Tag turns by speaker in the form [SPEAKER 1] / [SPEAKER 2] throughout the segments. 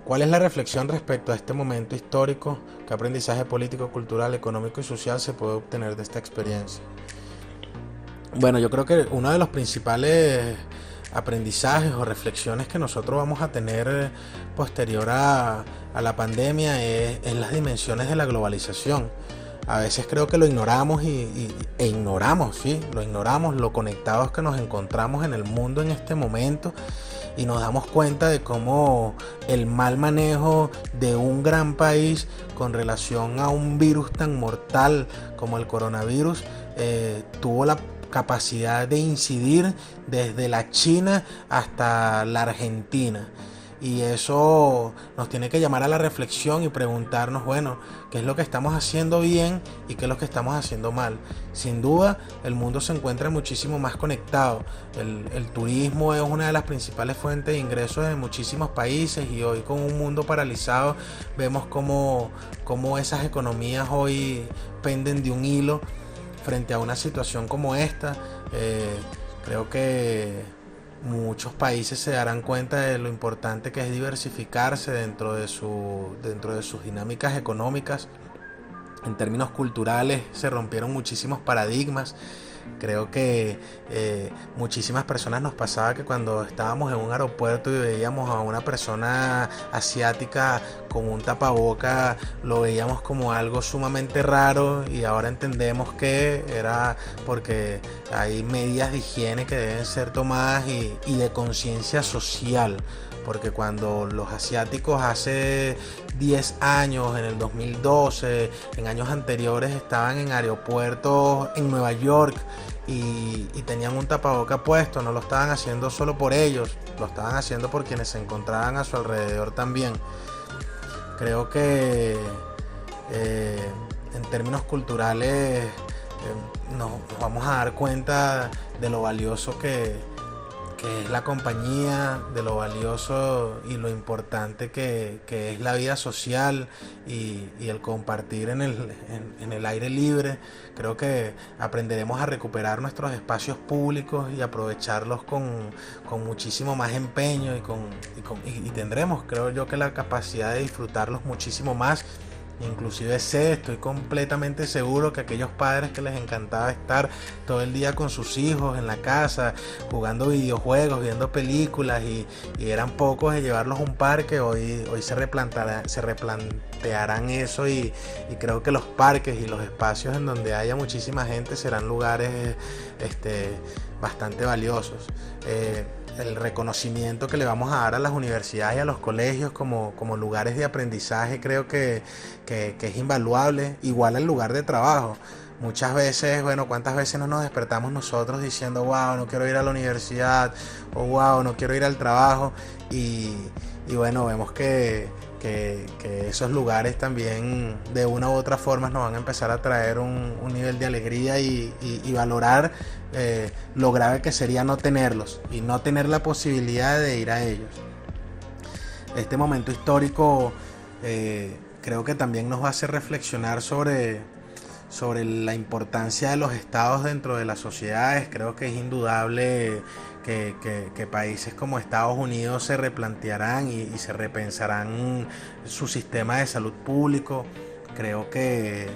[SPEAKER 1] ¿Cuál es la reflexión respecto a este momento histórico? ¿Qué aprendizaje político, cultural, económico y social se puede obtener de esta experiencia? Bueno, yo creo que uno de los principales aprendizajes o reflexiones que nosotros vamos a tener posterior a la pandemia es las dimensiones de la globalización. A veces creo que lo ignoramos e ignoramos, sí, lo ignoramos, lo conectados que nos encontramos en el mundo en este momento, y nos damos cuenta de cómo el mal manejo de un gran país con relación a un virus tan mortal como el coronavirus tuvo la capacidad de incidir desde la China hasta la Argentina. Y eso nos tiene que llamar a la reflexión y preguntarnos, bueno, ¿qué es lo que estamos haciendo bien y qué es lo que estamos haciendo mal? Sin duda, el mundo se encuentra muchísimo más conectado. El turismo es una de las principales fuentes de ingresos en muchísimos países, y hoy, con un mundo paralizado, vemos cómo esas economías hoy penden de un hilo frente a una situación como esta. Creo que muchos países se darán cuenta de lo importante que es diversificarse dentro de sus dinámicas económicas. En términos culturales se rompieron muchísimos paradigmas. Creo que muchísimas personas nos pasaba que cuando estábamos en un aeropuerto y veíamos a una persona asiática con un tapaboca, lo veíamos como algo sumamente raro, y ahora entendemos que era porque hay medidas de higiene que deben ser tomadas y de conciencia social. Porque cuando los asiáticos hace 10 años, en el 2012, en años anteriores, estaban en aeropuertos en Nueva York y tenían un tapaboca puesto, no lo estaban haciendo solo por ellos, lo estaban haciendo por quienes se encontraban a su alrededor también. Creo que en términos culturales nos vamos a dar cuenta de lo valioso que es la compañía, de lo valioso y lo importante que es la vida social y el compartir en el aire libre. Creo que aprenderemos a recuperar nuestros espacios públicos y aprovecharlos con muchísimo más empeño, y tendremos, creo yo, que la capacidad de disfrutarlos muchísimo más. Inclusive estoy completamente seguro que aquellos padres que les encantaba estar todo el día con sus hijos en la casa, jugando videojuegos, viendo películas, y eran pocos de llevarlos a un parque, hoy se replantearán eso, y creo que los parques y los espacios en donde haya muchísima gente serán lugares bastante valiosos. El reconocimiento que le vamos a dar a las universidades y a los colegios como lugares de aprendizaje, creo que es invaluable, igual al lugar de trabajo. Muchas veces, bueno, ¿cuántas veces no nos despertamos nosotros diciendo, wow, no quiero ir a la universidad, o wow, no quiero ir al trabajo? Y bueno, vemos que esos lugares también de una u otra forma nos van a empezar a traer un nivel de alegría y valorar lo grave que sería no tenerlos y no tener la posibilidad de ir a ellos. Este momento histórico creo que también nos va a hacer reflexionar sobre la importancia de los estados dentro de las sociedades. Creo que es indudable que países como Estados Unidos se replantearán y se repensarán su sistema de salud público. Creo que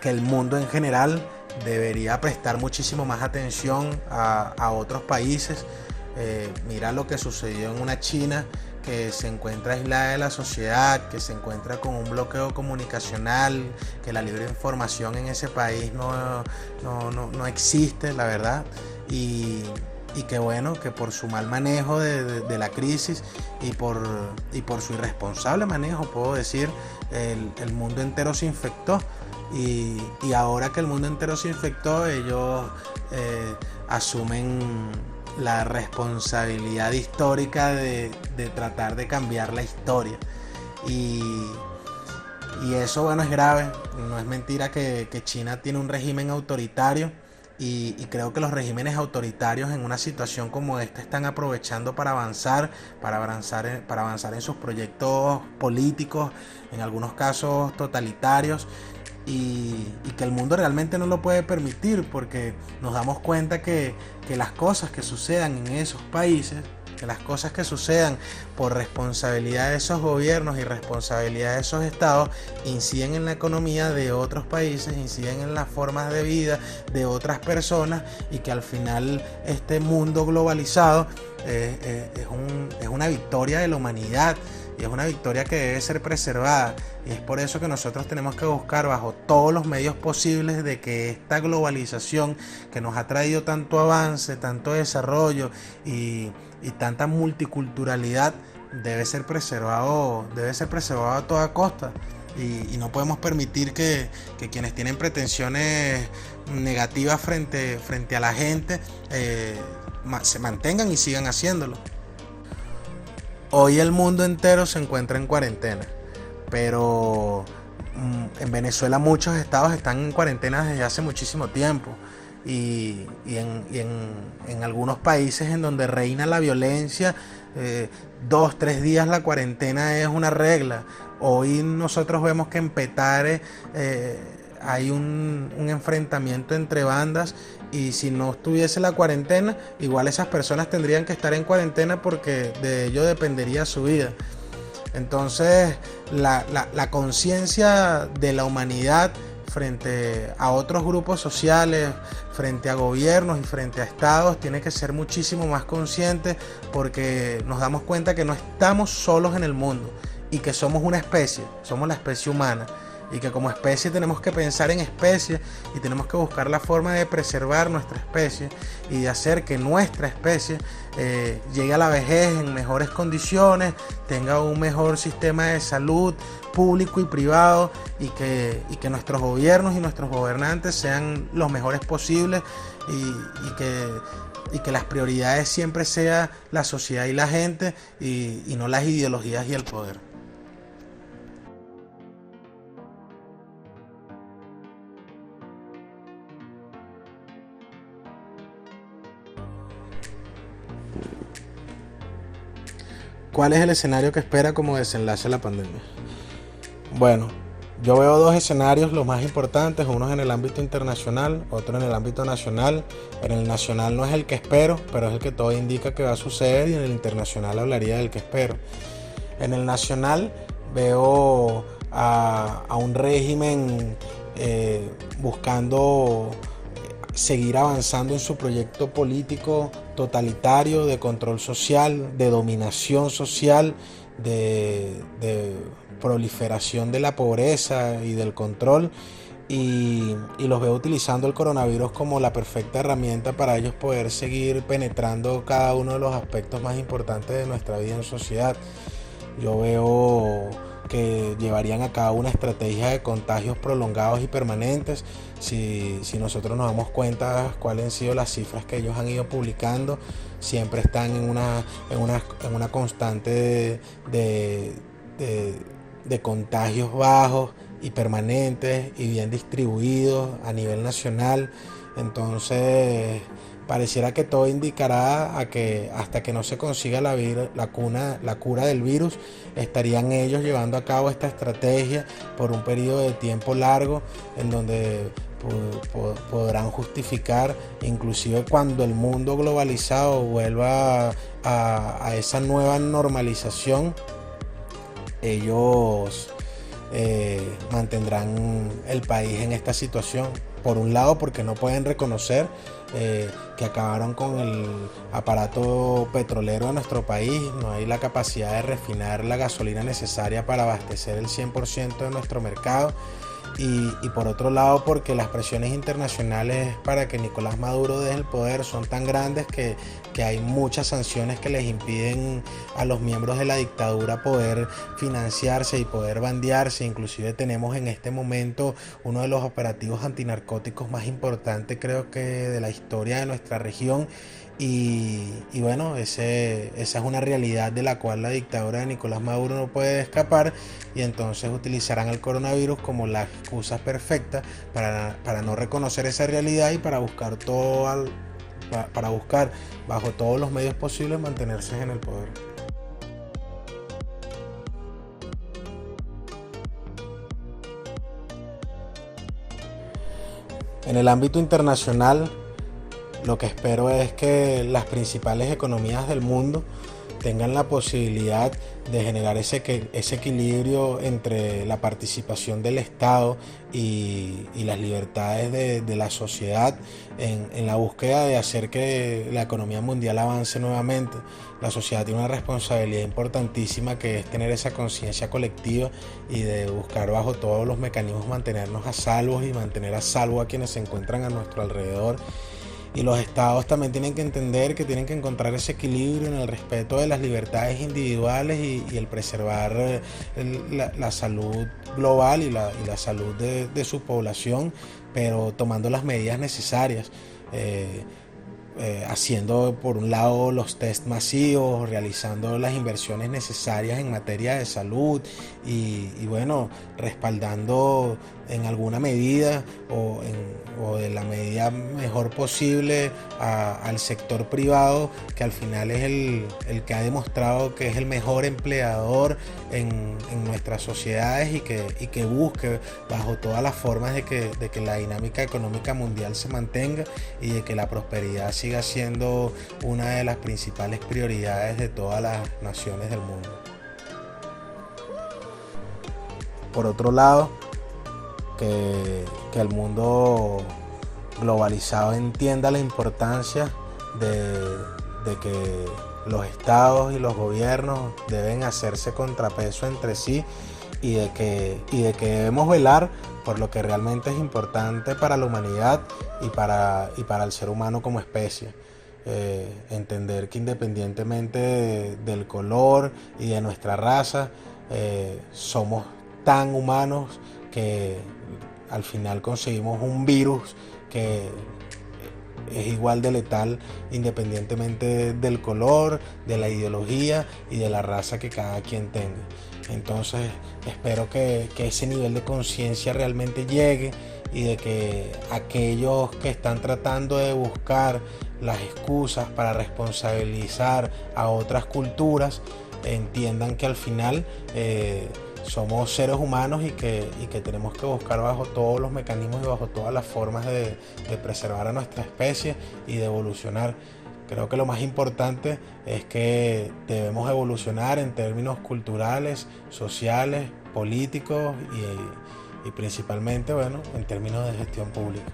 [SPEAKER 1] el mundo en general debería prestar muchísimo más atención a otros países. Mira lo que sucedió en una China que se encuentra aislada de la sociedad, que se encuentra con un bloqueo comunicacional, que la libre información en ese país no existe, la verdad, y que bueno, que por su mal manejo de la crisis y por su irresponsable manejo, puedo decir, el mundo entero se infectó, y ahora que el mundo entero se infectó, ellos asumen la responsabilidad histórica de tratar de cambiar la historia, y eso, bueno, es grave. No es mentira que China tiene un régimen autoritario, y creo que los regímenes autoritarios en una situación como esta están aprovechando para avanzar en sus proyectos políticos, en algunos casos totalitarios, y que el mundo realmente no lo puede permitir, porque nos damos cuenta que las cosas que sucedan en esos países que las cosas que sucedan por responsabilidad de esos gobiernos y responsabilidad de esos estados inciden en la economía de otros países, inciden en las formas de vida de otras personas, y que al final este mundo globalizado es una victoria de la humanidad. Y es una victoria que debe ser preservada, y es por eso que nosotros tenemos que buscar bajo todos los medios posibles de que esta globalización que nos ha traído tanto avance, tanto desarrollo y tanta multiculturalidad debe ser preservado a toda costa. Y no podemos permitir que quienes tienen pretensiones negativas frente a la gente se mantengan y sigan haciéndolo. Hoy el mundo entero se encuentra en cuarentena, pero en Venezuela muchos estados están en cuarentena desde hace muchísimo tiempo, y en algunos países en donde reina la violencia, 2-3 días la cuarentena es una regla. Hoy nosotros vemos que en Petare hay un enfrentamiento entre bandas, y si no estuviese la cuarentena, igual esas personas tendrían que estar en cuarentena porque de ello dependería su vida. Entonces la conciencia de la humanidad frente a otros grupos sociales, frente a gobiernos y frente a estados, tiene que ser muchísimo más consciente, porque nos damos cuenta que no estamos solos en el mundo y que somos una especie, somos la especie humana, y que como especie tenemos que pensar en especie y tenemos que buscar la forma de preservar nuestra especie y de hacer que nuestra especie llegue a la vejez en mejores condiciones, tenga un mejor sistema de salud público y privado, y que nuestros gobiernos y nuestros gobernantes sean los mejores posibles, y que las prioridades siempre sean la sociedad y la gente, y no las ideologías y el poder. ¿Cuál es el escenario que espera como desenlace la pandemia? Bueno, yo veo dos escenarios los más importantes, uno en el ámbito internacional, otro en el ámbito nacional. En el nacional no es el que espero, pero es el que todo indica que va a suceder, y en el internacional hablaría del que espero. En el nacional veo a un régimen buscando seguir avanzando en su proyecto político totalitario de control social, de dominación social, de proliferación de la pobreza y del control, y los veo utilizando el coronavirus como la perfecta herramienta para ellos poder seguir penetrando cada uno de los aspectos más importantes de nuestra vida en sociedad. Yo veo que llevarían a cabo una estrategia de contagios prolongados y permanentes. Si nosotros nos damos cuenta cuáles han sido las cifras que ellos han ido publicando, siempre están en una constante de contagios bajos y permanentes y bien distribuidos a nivel nacional. Entonces pareciera que todo indicará a que hasta que no se consiga la cura del virus, estarían ellos llevando a cabo esta estrategia por un periodo de tiempo largo, en donde podrán justificar, inclusive cuando el mundo globalizado vuelva a esa nueva normalización, ellos mantendrán el país en esta situación. Por un lado, porque no pueden reconocer que acabaron con el aparato petrolero de nuestro país, no hay la capacidad de refinar la gasolina necesaria para abastecer el 100% de nuestro mercado. Y por otro lado, porque las presiones internacionales para que Nicolás Maduro deje el poder son tan grandes que hay muchas sanciones que les impiden a los miembros de la dictadura poder financiarse y poder bandearse. Inclusive tenemos en este momento uno de los operativos antinarcóticos más importantes, creo que de la historia de nuestra región. Y bueno, esa es una realidad de la cual la dictadura de Nicolás Maduro no puede escapar, y entonces utilizarán el coronavirus como la excusa perfecta para no reconocer esa realidad y para buscar bajo todos los medios posibles mantenerse en el poder. En el ámbito internacional, Lo que espero es que las principales economías del mundo tengan la posibilidad de generar ese equilibrio entre la participación del Estado y las libertades de la sociedad en la búsqueda de hacer que la economía mundial avance nuevamente. La sociedad tiene una responsabilidad importantísima, que es tener esa conciencia colectiva y de buscar bajo todos los mecanismos mantenernos a salvo y mantener a salvo a quienes se encuentran a nuestro alrededor. Y los estados también tienen que entender que tienen que encontrar ese equilibrio en el respeto de las libertades individuales y el preservar la salud global y la salud de su población, pero tomando las medidas necesarias. Haciendo por un lado los test masivos, realizando las inversiones necesarias en materia de salud y bueno, respaldando en alguna medida o de la medida mejor posible al sector privado, que al final es el que ha demostrado que es el mejor empleador en nuestras sociedades y que busque bajo todas las formas de que la dinámica económica mundial se mantenga y de que la prosperidad siga siendo una de las principales prioridades de todas las naciones del mundo. Por otro lado, que el mundo globalizado entienda la importancia de que los estados y los gobiernos deben hacerse contrapeso entre sí y de que debemos velar por lo que realmente es importante para la humanidad y para el ser humano como especie. Entender que independientemente del color y de nuestra raza, somos tan humanos que al final conseguimos un virus que es igual de letal independientemente del color, de la ideología y de la raza que cada quien tenga. Entonces espero que ese nivel de conciencia realmente llegue y de que aquellos que están tratando de buscar las excusas para responsabilizar a otras culturas entiendan que al final somos seres humanos y que tenemos que buscar bajo todos los mecanismos y bajo todas las formas de preservar a nuestra especie y de evolucionar. Creo que lo más importante es que debemos evolucionar en términos culturales, sociales, políticos y principalmente, bueno, en términos de gestión pública.